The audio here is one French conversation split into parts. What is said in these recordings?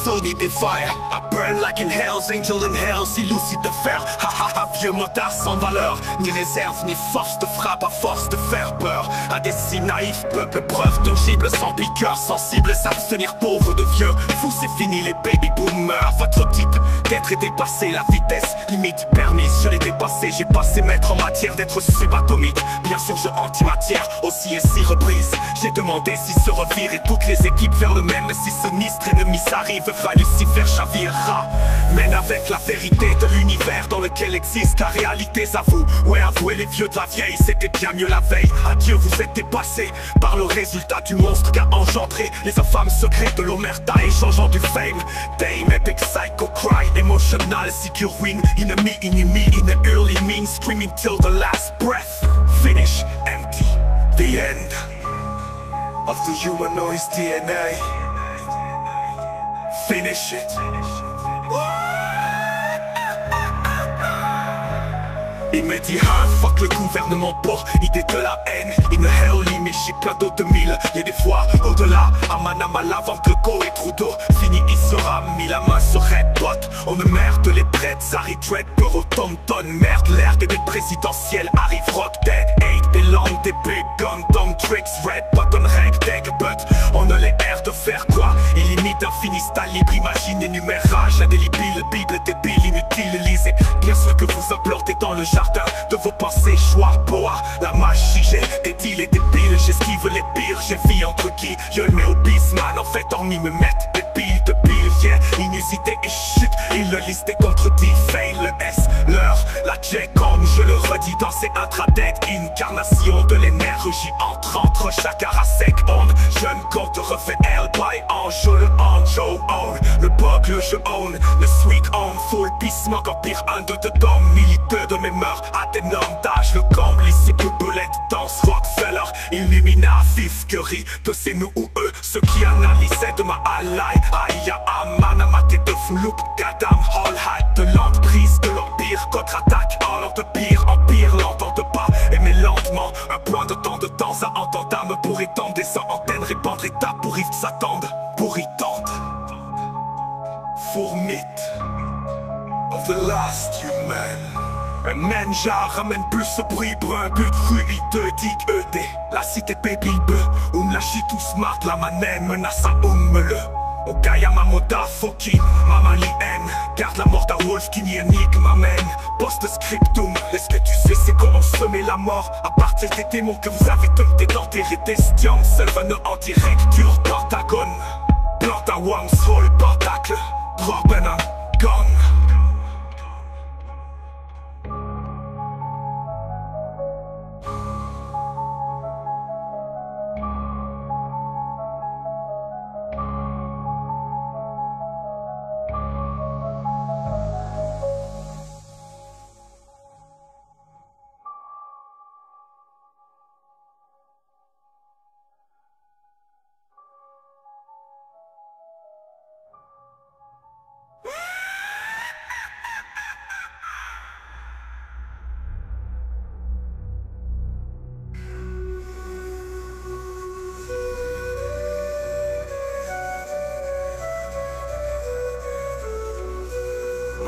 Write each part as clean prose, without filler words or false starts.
Sony des fire. I burn like in Hell's Angel in Hell, si lucide de fer. Ha ha ha, vieux motard sans valeur, ni réserve ni force de frappe à force de faire peur à des si naïfs, peuple preuve tangible, sans piqueur, sensible, s'abstenir pauvre de vieux. Vous c'est fini les baby boomers. Votre type d'être est dépassé, la vitesse limite permise, je l'ai dépassé. J'ai passé maître en matière d'être subatomique. Bien sûr je antimatière, aussi et si reprises. J'ai demandé si se revire et toutes les équipes vers le même. Si sinistre ennemi s'arrive, va Lucifer chavirera. Mène avec la vérité de l'univers dans lequel existe la réalité. Avoue, ouais avouez les vieux de la vieille, c'était bien mieux la veille. Adieu, vous êtes dépassés par le résultat du monstre qu'a engendré les infâmes secrets de l'omerta, échangeant du fame. Dame, epic psycho cry, emotional, secure win. Enemy, enemy, in a early mean, screaming till the last breath. Finish, empty, the end of the humanoid's DNA. Finish it. Immédiat, fuck le gouvernement pour idée de la haine. In a hell limit, j'ai plein d'eau de mille. Y'a des fois au-delà, Amanama lavante le go et Trudeau. Fini, il sera mis la main sur Red Bot. On me merde les traites, Harry Dread, Bureau Tom-Ton. Merde, l'air des présidentielles arrive rock dead. Hate des langues, des big gun, dumb tricks. Red button, reg, deck, but on a les airs de faire quoi? Illimite, infini, style libre, imagine les numérages. Indélébile, bible, débile, inutile, lisez bien ce que vous implorez dans le jardin de vos pensées, choix, boa, la magie, j'ai des deals et des piles, j'esquive les pires, j'ai vie entre qui, je le mets au bisman, en fait hormis me mettre des piles de piles, yeah, inusité et chute, il le listait contredit, fail, le S, l'heure, la J comme je le redis dans ces intradets, incarnation de l'énergie entre chakra sec, onde, jeune compte refait L by ange, le anjo, own, le bug, le je own, le sweet on, full peace, encore pire, un de dedans, militeux de mes mœurs, Adénome d'âge, le comble, ici que Boulette danse Rockefeller, Illumina, vif, Curry, de c'est nous ou eux, ceux qui analysaient de ma ally, Aya, Aman, Amaté de Floup, Gadam, Hall, Hat, de l'emprise, de l'empire, contre-attaque, alors de pire, empire, l'entente pas, aimer lentement, un point de temps à entendre âme pour étendre des antennes, répandre étape pour y s'attendre, pour y tendre, fourmite of the last human. Un menja ramène plus ce bruit brun, but fluide, digue ED. La cité pébibe, la tout smart, la manène menace à le. Okaya Mamoda, Foki, Mamali M. Garde la mort à Wolf qui nie énigme, amen. Post-scriptum, est-ce que tu sais c'est comment semer la mort? À partir des démons que vous avez tentés d'enterrer des stiums. Seul va en direct, dur Pentagone. Plante à Wormshole, Pentacle, Corben Gone.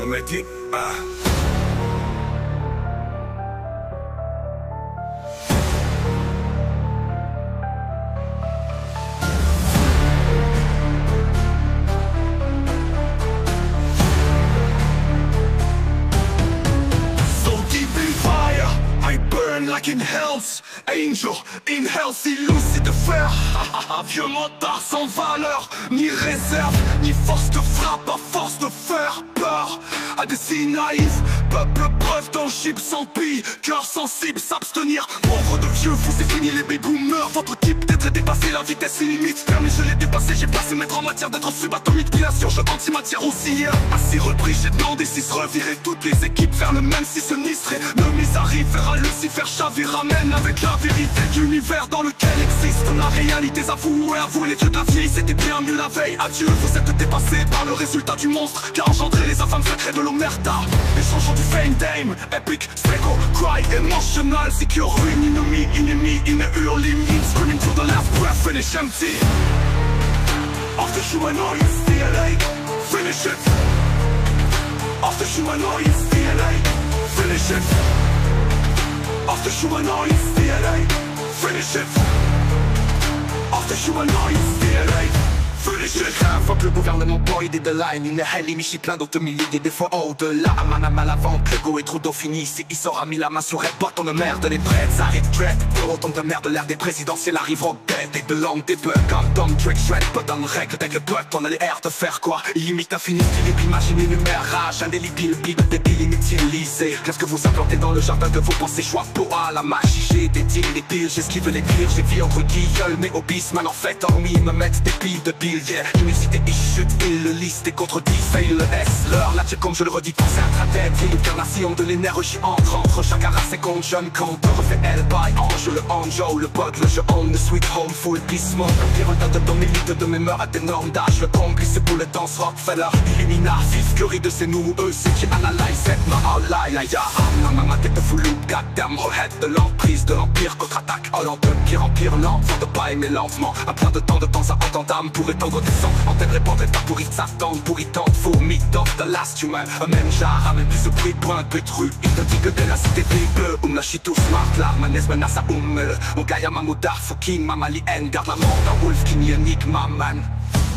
On m'a dit, So deep in fire, I burn like in Hell's Angel, in Hell, si lucide de fer. Vieux motard sans valeur, ni réserve, ni force de frappe à force de faire peur à des si naïfs, peuple preuve tangible sans pille, cœur sensible, s'abstenir, pauvre de vieux, vous c'est fini les baby boomers. Votre type d'être est dépassé, la vitesse est limite. Mais je l'ai dépassé, j'ai passé maître en matière d'être subatomique. Bien sûr, je anti-matière aussi. À 6 reprises, j'ai demandé si se revirer toutes les équipes vers le même, si sinistré. Nos mises arrivent, vers un Lucifer chavir, ramène avec la vérité de l'univers dans lequel existe la réalité. Avouez, avouez les dieux de la vieille, c'était bien mieux la veille. Adieu, vous êtes dépassés par le résultat du monstre qui a engendré les infâmes secrets de l'omerta. Échangeant du fame, dame, epic, psycho, cry, emotional, secure, ruin, enemy, in a early mean, screaming to the last breath, finish empty of the humanoid's DNA. Finish it. Off the humanoid's DNA. Finish it. Off the humanoid's DNA. Finish it. Off the humanoid's DNA. Finish it. Fuck le gouvernement boy des line. Une hell imichi plein d'autres milliers des fois au-delà. Man à mal avant que le go est trop d'eau fini. Si il sera mis la main sur elle, bâton de merde, les prêts, ça arrive dread. De autant de merde, l'ère des présidentielles arrive au dead. Et de langue des bugs comme Tom Drake Shred. Pas dans règle avec le bug, on a les airs de faire quoi. Limite infini, style imagine numérage. Indélébile, bible débile inutilisé. Qu'est-ce que vous implantez dans le jardin de vos pensées? Choix pour à la magie, j'ai des deals, des piles. J'esquive les pires, j'ai vie entre guillemets. Mais au bis, man en fait, hormis me mettre des piles de billes. Yeah. Inusité, il chute, il le liste et contredit. Fail le S, l'heure, là, comme je le redis, pensez à travers l'incarnation de l'énergie entre chaque race et compte jeune compte. Refait elle by ange, le anjo, le bug, le jeu on, le sweet home, full peace mode. Pire de l'élite de mes mœurs à des normes d'âge. Le complice pour le dance Rockefeller. Illumina, fisquerie de ces nous, eux, c'est qui analyse cette ma outline. Ya, ma tête full loop, goddamn, head de l'emprise de l'empire, contre-attaque. Allant de pire en pire, l'enfant de pas aimer lentement. À plein de temps à autant d'âme pour étendre des sangs. En telle répondre, pas pour y s'attendre, pour y tendre, fourmi d'or de last humain. Un même genre, ramène plus ce bruit, point de true. Il te dit que de la cité bleu, la chito smart, la manès menace à mon gars, y'a ma moudar, fucking, ma malienne, garde la mort d'un wolf qui n'y nique ma man.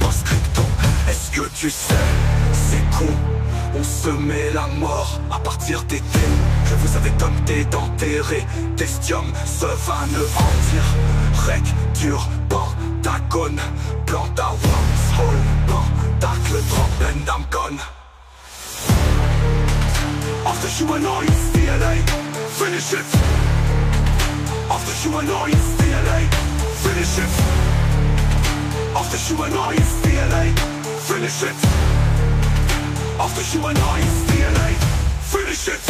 Post-scriptum, est-ce que tu sais, c'est con, on se met la mort à partir des thèmes. Je vous avais tenté d'enterrer, Testium se va anéantir. Rec, dur, pentagone, planta, wormhole, pentacle, drop, and I'm gone. Off the humanoid's DNA, finish it. Off the humanoid's DNA, finish it. Off the humanoid's DNA, finish it. Off the humanoid's DNA, finish it.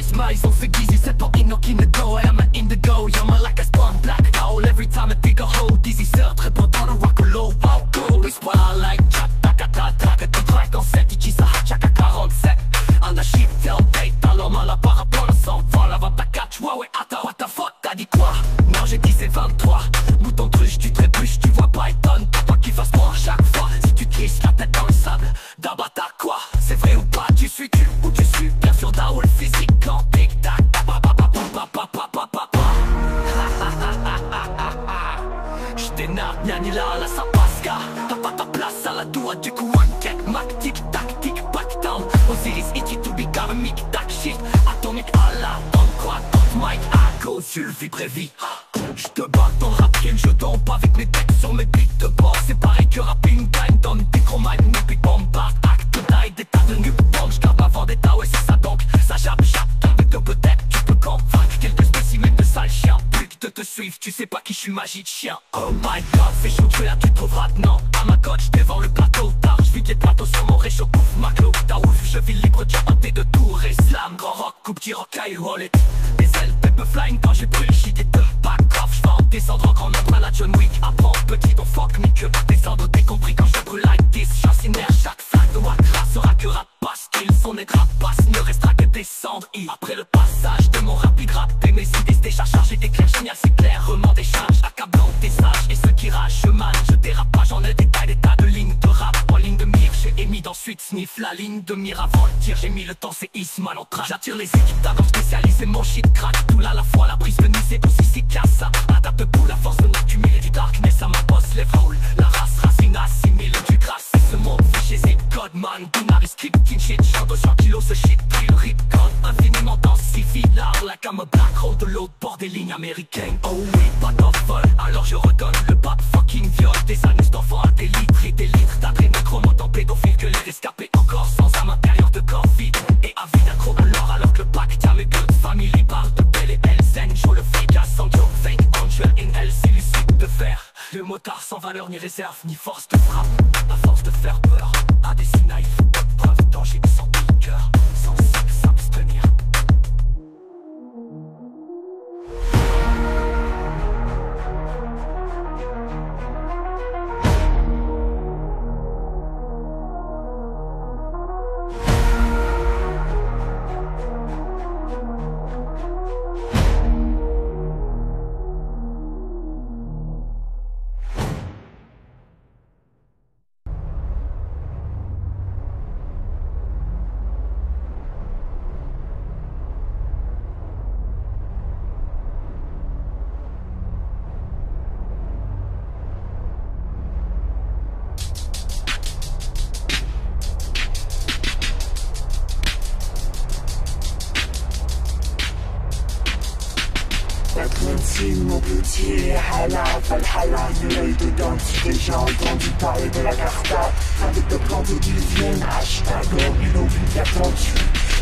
Smiles on s'aiguise, set on in in the go. I'm an indigo, you're my like a spawn black owl. Every time I dig a hole, dizzy sir, très bon dans le rock low. Wow, cool, it's what I like. Chat, takata, taka, tu track en 7, Ichisa, Hachaka 47. On a shit, tell date, t'as l'homme à la parabole, s'envole avant ta catch. Ouais, attends, what the fuck, t'as dit quoi? Non, j'ai dit c'est 23. Mouton truche, tu trébuches, tu vois pas étonne. T'as pas qu'il fasse noir chaque fois. Si tu glisses la tête dans le sable, d'abord t'as quoi? C'est vrai ou pas, tu suis tu ou tu suis? Bien sûr, Daoul physique. J't'énarde, Nyanila, la sapasca. T'as pas ta place à la doua du coup, one cat, mac, tic, tac, tic, back down. Osiris, iti, to be karmic, tac, shit. Atomique, à la, donne quoi, donne mic, à cause, Sylvie, prévis. J'te bats ton rap game, je tombe avec mes textes sur mes beats de bord. C'est pareil que rapping time, donne des chromines, nous pick bombard, acte taille, des tas de nup bomb. J'garde ma vendetta, ouais, c'est ça donc. Ça jappe, de peut-être, tu peux convaincre quelques spécimens de sale chien. Plus que de te suivre, tu sais pas qui je suis, magie de chien. Oh my god, fais chaud, tu es là, tu trouveras de non. À ma cote, j'dévore le plateau, tard, j'vide les plateaux sur mon réchaud, pouf, ma clo, ta ouf, je vis libre, diamanté de tour et slam, grand rock, coupe, petit rocaille, wallet. Des ailes, pepper flying quand j'ai brûlé, shit et deux, back off, j'vais en descendre en grand nombre à la John Wick. Apprends, petit, ton fuck, ni que descendre, t'es compris quand je brûle like this. J'incinère chaque flag de Wakra, sera que rap, passe, qu'il son et grap, passe, ne restera que descendre. Après le passage de mon rapide rap, tes mes idées se déchargent, chargé d'éclair, génial, c'est clair, remonte des charges, accablant tes sages, et ceux qui ragent, je manage, je dérape pas, j'en ai des tas de lignes de rap, en ligne de mire, j'ai émis d'ensuite sniff la ligne de mire avant le tir, j'ai mis le temps, c'est Isman en train, j'attire les équipes d'avant spécialisées, mon shit crack, tout là à la fois, la prise venise et aussi c'est casse ça, adapte pour la force de l'accumuler du darkness à ma boss, les roll, la race racine assimile du grâce, c'est ce monde, fichier c'est Godman, Dunari script, king shit, chante au 100 kilos, ce shit, drill, rip, gun, infiniment densifie, l'art, like I'm a black hole de l'autre bord des lignes américaines, oh oui, pas d'offre, alors je redonne le pape fucking viol, des anus d'enfants à des litres et des litres d'adrénochrome en pédophile que les rescapés encore sans âme intérieure de corps vide, et avide accro alors que le pack tient mes gueules, famille parle de belle et belle zen, show le fake à Sancho, fake angel in hell, c'est lucide de fer, le motard s'en va valeur, ni réserve, ni force de frappe. À force de faire peur à des naïfs, pas de preuve de danger, sans cœur, sensible, s'abstenir. Mon petit Hala, Valhalla, l'œil dedans, tu t'es déjà entendu parler de la Carta. Avec le plan de divienne, hashtag obligatoire.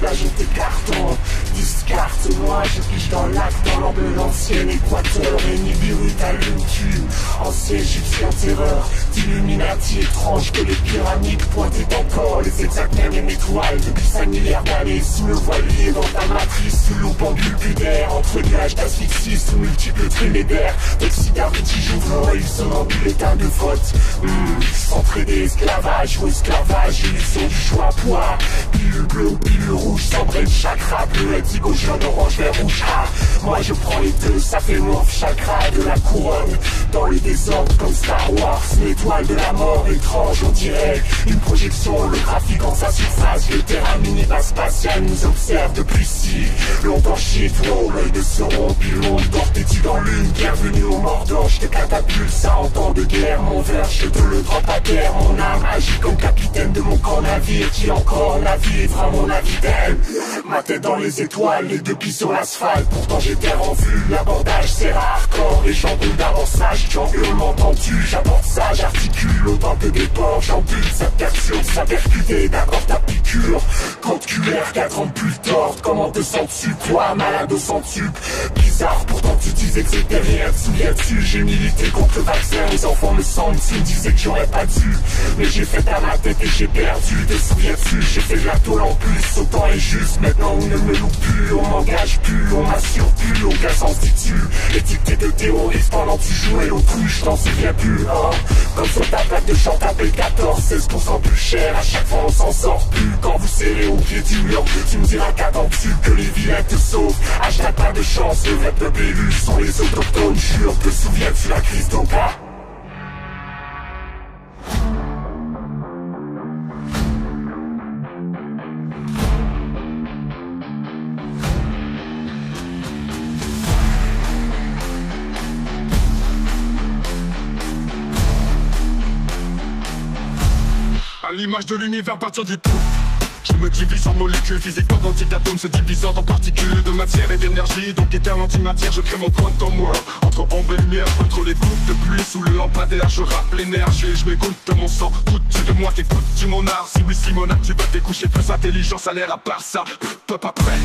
Là je t'écarton, discarte-moi, je pige dans l'acte, dans l'orbe de l'ancien Équateur, et Nibiru t'allume-tu, ancien égyptien terreur, d'Illuminati étrange que les pyramides pointaient encore, les exacts mêmes étoiles depuis 5 milliards d'années, sous le voilier dans ta matrice, sous l'eau pendule pudaire, entre nuages d'asphyxie, sous multiples trimmédaires, d'oxydar petit j'ouvre, ils sont en bulletin de vote, s'entraider esclavage ou esclavage, illusion du choix poids, pilule bleue ou pilule rouge, sombre le chakra, bleu, indigo, jaune, orange, vert, rouge, moi je prends les deux, ça fait morph, chakra de la couronne, dans les désordres comme Star Wars, l'étoile de la mort étrange, on dirait une projection holographique en sa surface, le terrain minibar spatial nous observe depuis si longtemps, shit, wow, l'œil de Sauron, pilon, d'ortétu dans l'une, bienvenue au Mordor, je te catapulte, ça en temps de guerre, mon verre, je te le drop à terre, mon âme agit comme capitaine de mon camp navire, qui encore navire à mon avis d'elle, ma tête dans les étoiles, les deux pieds sur l'asphalte, pourtant j'étais en vue, l'abordage c'est hardcore, les jambes d'avancage, jungle m'entends-tu, j'apporte ça, j'articule, autant que des porcs, j'ambule, ça perturbe, ça percuté, d'accord ta piqûre, compte QR, 4 ans de plus tort, comment te sens-tu, toi, malade au centuple, bizarre, pourtant tu disais que c'était rien, te souviens-tu, j'ai milité contre le vaccin, les enfants me semblent, tu me disais que j'aurais pas dû, mais j'ai fait à ma tête et j'ai perdu, te souviens-tu, j'ai fait de la tôle en plus, autant est juste, maintenant on ne me loupe plus, on m'engage plus, on m'assure plus, aucun sens dit-tu, étiqueté de terroriste pendant que tu jouais l'autruche, t'en souviens plus, hein, comme sur ta plaque de chant t'appelles 14, 16% plus cher, à chaque fois on s'en sort plus, quand vous serrez au pied du mur, tu me diras qu'attends-tu que les vilains te sauvent, hashtag pas de chance, le vrai peuple élu sont les autochtones, jure, te souviens-tu la crise d'Oka? À l'image de l'univers à partir du tout, je me divise en molécules physiques, quantiques d'atomes se divisant en particules de matière et d'énergie. Donc éternel antimatière, je crée mon quantum world. Entre ombre et lumière, entre les gouttes de pluie sous le lampadaire, je rappe l'énergie, je m'écoute de mon sang. Doutes-tu de moi, t'écoutes-tu mon art? Si oui, Simona, tu vas te découcher, plus intelligence à l'air à part ça. Toi pas prêt,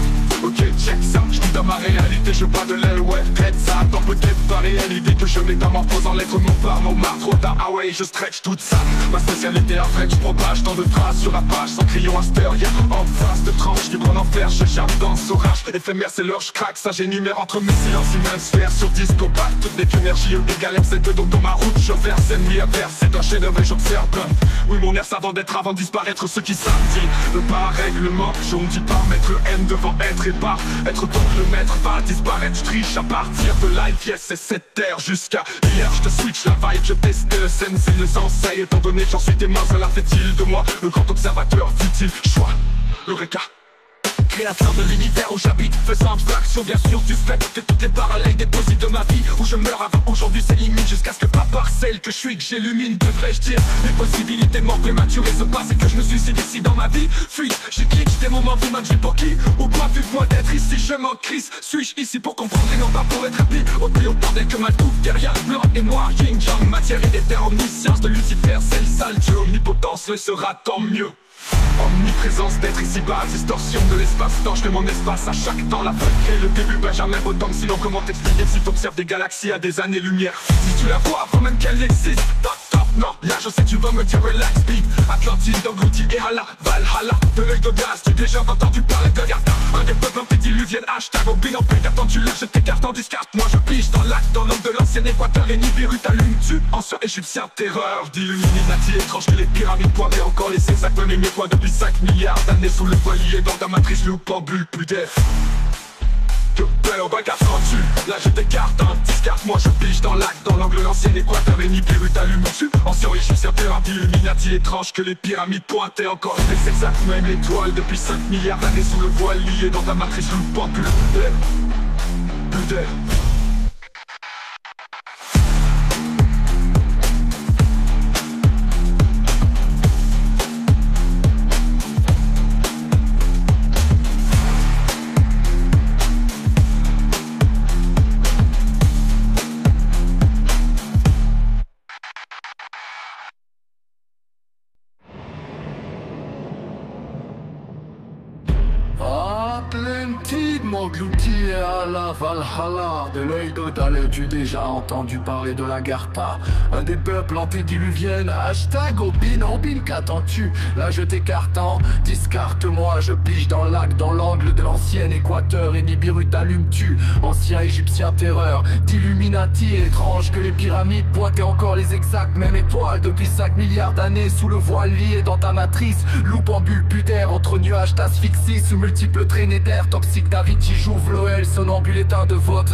ok, check ça. Je vis dans ma réalité, je bats de l'aile, ouais, traite ça. Attends peut-être pas réelle idée que je métamorphose en lettres, mon par mon marre, trop tard, ah ouais, je stretch toute ça. Ma spécialité en fait, je propage tant de phrases sur la page, sans crayon asper, en face de tranche, libre en enfer, je charme dans orage. Éphémère, c'est l'heure, je craque, ça j'énumère entre mes silences, une même sphère sur discopac. Toute des énergie égale MC2, donc dans ma route, je verse ennemi à verse. C'est un chef-d'œuvre et j'observe. Oui, mon air savant d'être avant de disparaître, ceux qui savent dit le pas règlement. Je ne dis pas mettre le N devant être et pas être donc le maître, va disparaître. Je triche à partir de life, yes, c'est cette terre jusqu'à hier. Je te switch la vibe, je teste le sensei, le sensei. Étant donné que j'en suis témoin, cela fait-il de moi le grand observateur, dit-il. Choix, Eureka. Créateur de l'univers où j'habite, faisant abstraction bien sûr du fait que toutes les parallèles déposent de ma vie. Où je meurs avant aujourd'hui c'est limite, jusqu'à ce que pas par celle que je suis que j'illumine. Devrais-je dire les possibilités mortes prématurées se passent et que je me suicide ici dans ma vie. Fuite, j'ai cliqué des moments du match pour qui ou pas vu moi d'être ici, je m'en crise. Suis-je ici pour comprendre et non pas pour être happy? Au plus haut bordel que ma touffe derrière blanc et noir, yin yang, matière et d'éther, omniscience de Lucifer, c'est le sale Dieu omnipotence, le sera tant mieux. Omniprésence d'être ici-bas, distorsion de l'espace-temps, je fais mon espace à chaque temps. La fin crée le début, Benjamin Bottom. Sinon comment t'expliquer si t'observes des galaxies à des années-lumière? Si tu la vois avant même qu'elle existe, top, non, là je sais tu vas me dire relax, big Atlantide, englouti et Hala, Valhalla. De l'œil de gaz, tu as déjà entendu parler de Garda. Un des peuples antédiluviennes, hashtag au bilan, attends tu lâches tes cartes en discarte. Moi je pige dans l'acte, dans l'ombre de l'ancien Équateur. Et Nibiru t'allumes-tu, ancien égyptien terreur. D'Illuminati étrange que les pyramides pointent. Et encore les exacts de mes points depuis 5 milliards d'années sous le voilier. Dans ta matrice, loupe en bulle, plus d'air. Que peur, bagarre tu là je t'écarte, hein, discarte, moi je pige dans l'acte. Dans l'angle l'ancien Équateur et Nibiru t'allumes-tu. Ancien égyptien terreur d'Illuminati étrange que les pyramides pointaient. Encore les exacts, même l'étoile depuis 5 milliards d'années sous le voile lié. Dans ta matrice, loupe en bulle, plus d'air. Atlantide m'engloutit à la Valhalla. De l'œil d'Odal, as-tu déjà entendu parler de la Gartha? Un des peuples antédiluviennes, hashtag Obin, qu'attends-tu? Là je t'écarte en discarte-moi. Je pige dans l'acte, dans l'angle de l'ancien Équateur. Et Nibiru t'allumes-tu, ancien égyptien terreur d'Illuminati étrange que les pyramides pointaient. Encore les exacts, même étoile depuis 5 milliards d'années sous le voile lié. Dans ta matrice, loupe en bulle, puter entre nuages t'asphyxie sous multiples traînées d'air toxique. David Jouve, l'OL, sonambule éteint de vote.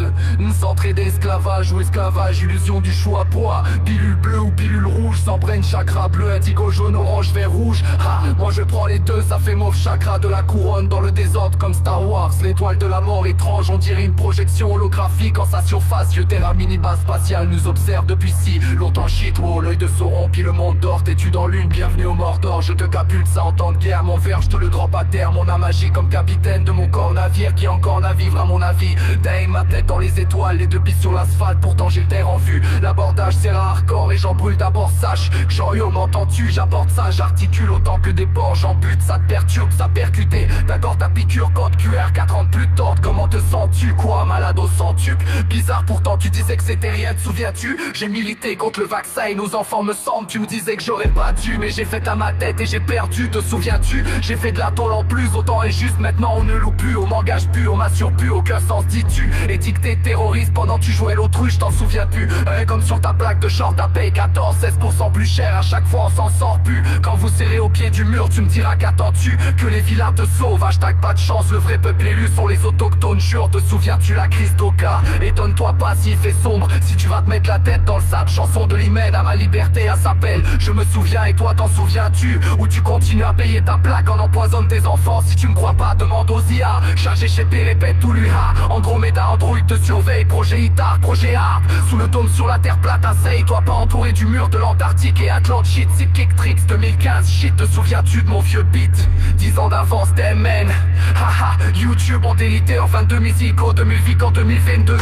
Centré d'esclavage ou esclavage, illusion du choix poids. Pilule bleue ou pilule rouge, sans brain chakra bleu, indigo jaune, orange, vert, rouge. Ah, moi je prends les deux, ça fait mauve chakra de la couronne dans le désordre comme Star Wars. L'étoile de la mort étrange, on dirait une projection holographique en sa surface. Yeux terre mini-base spatiale nous observe depuis si longtemps. Shit, wow, l'œil de Sauron, puis le monde dort. T'es-tu dans l'une, bienvenue au Mordor. Je te capulte ça en temps de guerre, mon verre, je te le drop à terre. Mon âme agit comme capitaine de mon corps navire qui encore navire à mon avis. Dame ma tête dans les étoiles, les deux pistes sur l'asphalte, pourtant j'ai le terre en vue. L'abordage c'est hardcore et j'en brûle d'abord, sache que yo m'entends-tu, j'apporte ça, j'articule autant que des porcs, j'en bute, ça te perturbe, ça percuté. D'accord ta piqûre, code QR, 4 ans de plus torte, comment te sens-tu? Quoi, malade au centuple? Bizarre pourtant tu disais que c'était rien, te souviens-tu? J'ai milité contre le vaccin et nos enfants me semblent, tu me disais que j'aurais pas dû, mais j'ai fait à ma tête et j'ai perdu, te souviens-tu? J'ai fait de la tôle en plus, autant est juste, maintenant on ne loue plus, on m'engage plus, on m'assure plus, aucun sens dis-tu. Étiqueté terroriste pendant que tu jouais l'autruche, t'en souviens plus? Comme sur ta plaque de short, t'as payé 14, 16% plus cher, à chaque fois on s'en sort plus. Quand vous serrez au pied du mur, tu me diras qu'attends-tu? Que les villas te sauvent, hashtag pas de chance, le vrai peuple élu sont les autochtones, jure, te souviens-tu la crise d'Oka? Étonne-toi pas s'il fait sombre, si tu vas te mettre la tête dans le sable, chanson de l'hymen à ma liberté, à s'appelle je me souviens et toi t'en souviens-tu? Ou tu continues à payer ta plaque, en empoisonne tes enfants, si tu me crois pas demande aux IA, chargé chez P, répète tout lui ha. Andromeda, Android te surveille, projet Itar, projet Harp, sous le dôme sur la terre plate, essaye, toi pas entouré du mur de l'Antarctique et Atlantide, Psychic Tricks 2015, shit, te souviens-tu de mon vieux beat? 10 ans d'avance, DMN, haha, YouTube en délité en 22 musico, 2000 vies en 2022.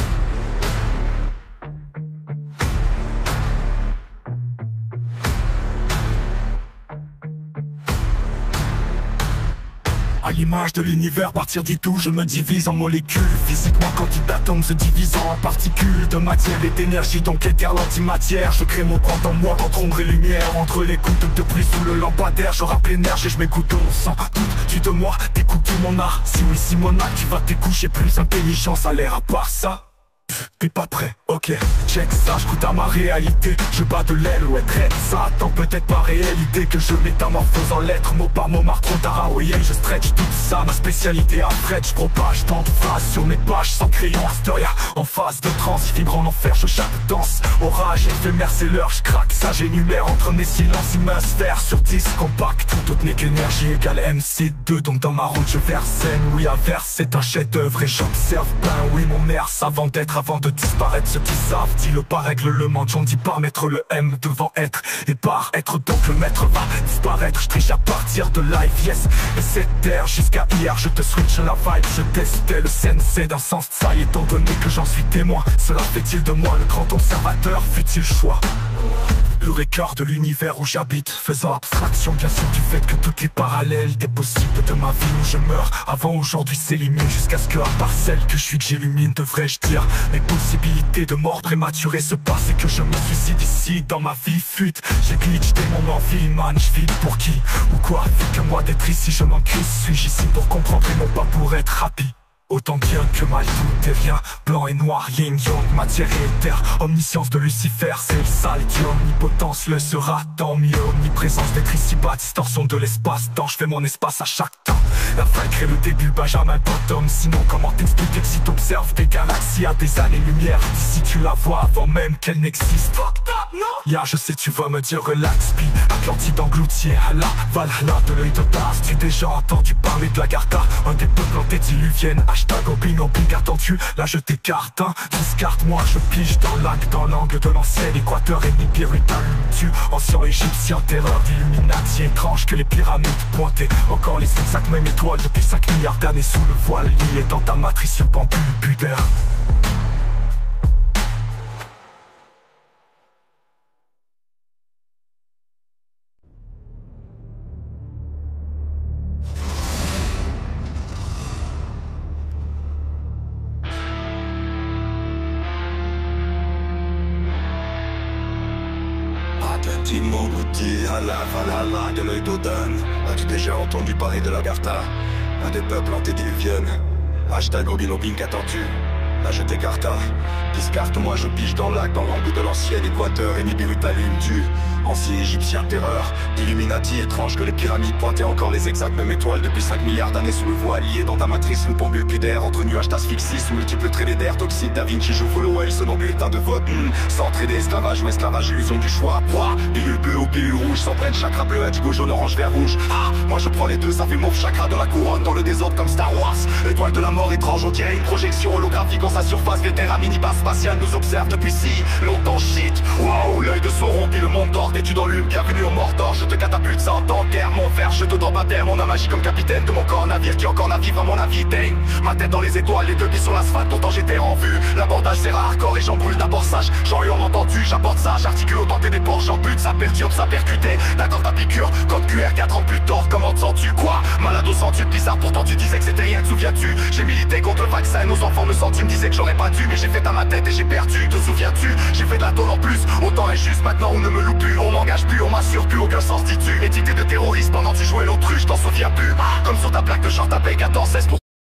À l'image de l'univers, partir du tout, je me divise en molécules. Physiquement, quand d'atomes se divisant en particules de matière et d'énergie, donc éther l'antimatière. Je crée mon temps en moi, entre ombre et lumière, entre les gouttes de pluie sous le lampadaire. Je rappe l'énergie et je m'écoute au sang. Doute-tu de moi, t'écoutes mon art? Si oui, si mon art, tu vas te coucher plus intelligent, ça a l'air à part ça. T'es pas prêt, ok, check ça, j'écoute à ma réalité. Je bats de l'aile, ouais, traite ça attend peut-être pas réalité que je métamorphose en lettres, mot par mot, marre trop tard, ouais, je stretch tout ça, ma spécialité à Fred, je propage tant de phrases sur mes pages sans crayon, storia en phase de transe, vibre en enfer, je chaque danse, orage, éphémère, c'est l'heure, je craque ça, j'énumère entre mes silences, immense sur 10 compact, toute n'est qu'énergie égale MC2, donc dans ma route je verse scène, oui, averse, c'est un chef d'œuvre et j'observe, ben oui, mon mère, savant d'être avant de disparaître, ceux qui savent, dis-le par règlement, j'en dis pas mettre le M devant être, et par être donc le maître va disparaître, je triche à partir de live, yes, et c'est terre jusqu'à hier, je te switch la vibe, je testais le sensei d'un sens de ça, étant donné que j'en suis témoin, cela fait-il de moi le grand observateur, fut-il choix? pur écart de l'univers où j'habite, faisant abstraction bien sûr du fait que toutes les parallèles des possibles de ma vie où je meurs avant aujourd'hui s'éliminent, jusqu'à ce que à part celle que je suis que j'illumine, devrais-je dire, mes possibilités de mort prématurée se passent et que je me suicide ici dans ma vie fuite. J'ai glitché mon envie, man, je vis pour qui ou quoi, vu que moi d'être ici je m'en crisse. Suis-je ici pour comprendre et non pas pour être happy? Autant bien que mal, tout est rien, blanc et noir, yin yang, matière et éther. Omniscience de Lucifer, c'est le sale qui omnipotence le sera, tant mieux. Omniprésence d'être ici-bas, distorsion de l'espace-temps. Je fais mon espace à chaque temps. La fin crée le début, Benjamin Bottom. Sinon comment t'expliquer que si t'observes des galaxies à des années-lumière, si tu la vois avant même qu'elle n'existe? Fuck that, non. Ya, je sais tu vas me dire relax, puis Atlantide engloutie à la Valhalla de l'œil de Tars. Tu déjà entendu parler de la Gartha, un des peuples antédiluviennes. Hashtag Obin, attendu, là je t'écarte, hein. Discarte-moi, je pige dans l'acte, dans l'angle de l'ancien équateur et Nibiruta. Tu, ancien égyptien, terreur d'Illuminati étrange que les pyramides pointaient. Encore les 5 mêmes étoiles depuis 5 milliards d'années sous le voile, lié dans ta matrice sur pendu pudeur. Timo Bouti à la Valhalla de l'œil d'Odin. As-tu déjà entendu parler de la Gartha, un des peuples antédiluviennes? Hashtag Obin attendu, là je t'écarte. Discarte-moi, je pige dans l'acte, dans l'angle de l'ancien équateur et Nibiru t'allume du ancien égyptien terreur d'Illuminati étrange que les pyramides pointaient. Encore les exactes mêmes étoiles depuis 5 milliards d'années sous le voile, lié dans ta matrice une pompe pudaire entre nuages d'asphyxie sous multiples traits d'air toxiques. Da Vinci joue follow elle, ce non bulletin de vote. Sans traiter esclavage ou esclavage, illusion du choix. Pilule bleue ou pilule rouge, sans prenne chakra bleu, indigo jaune, orange, vert, rouge. Ah, moi je prends les deux, ça fait mauve chakra de la couronne dans le désordre comme Star Wars. L'étoile de la mort étrange, on dirait une projection holographique en sa surface. Les terres à mini-base spatiale nous observent depuis si longtemps. Shit, wow, l'œil de Sauron dit le monde d'or, t'es-tu dans l'hume, bienvenue au Mordor. Je te catapulte sans temps de guerre, mon frère, je te donne ma terre. Mon âme agit comme capitaine de mon corps navire qui encore navigue à mon avis dingue. Ma tête dans les étoiles, les deux pieds sur l'asphalte, pourtant j'étais en vue. L'abordage c'est rare, corps et j'en brûle d'abord sage. J'en ai entendu, j'apporte ça, j'articule autant des porcs, j'en bute, ça perturbe, ça percutait. D'accord ta piqûre, code QR 4 ans plus tard, comment te sens-tu quoi? Malade au sens bizarre, pourtant tu disais que c'était rien, te souviens-tu? J'ai milité contre le vaccin, nos enfants me sentent, tu me disais que j'aurais pas dû, mais j'ai fait à ma tête et j'ai perdu, te souviens-tu? J'ai fait de la tôle en plus, autant est juste, maintenant on ne me loue plus, on m'engage plus, on m'assure plus, aucun sens dis-tu. Étiqueté de terroriste pendant que tu jouais l'autruche, t'en souviens plus. Comme sur ta plaque de short à paye 14, 16 pour